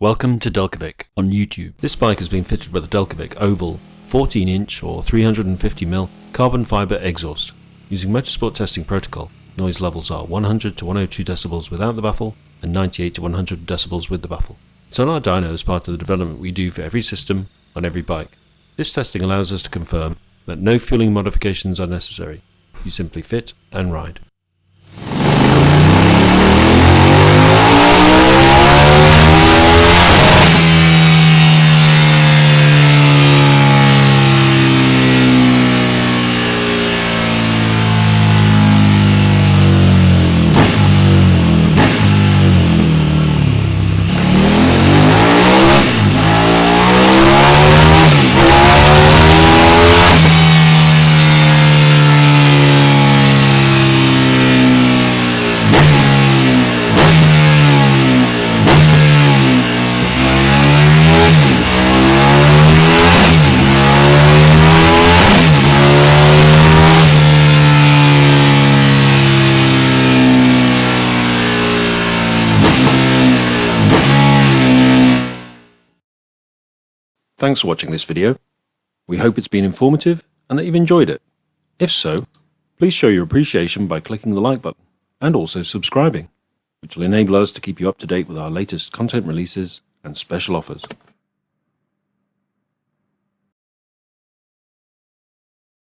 Welcome to Delcovic on YouTube. This bike has been fitted with a Delcovic Oval 14-inch or 350mm carbon fibre exhaust. Using motorsport testing protocol, noise levels are 100 to 102 decibels without the baffle and 98 to 100 decibels with the baffle. Sonar Dyno is part of the development we do for every system on every bike. This testing allows us to confirm that no fueling modifications are necessary. You simply fit and ride. Thanks for watching this video. We hope it's been informative and that you've enjoyed it. If so, please show your appreciation by clicking the like button and also subscribing, which will enable us to keep you up to date with our latest content releases and special offers.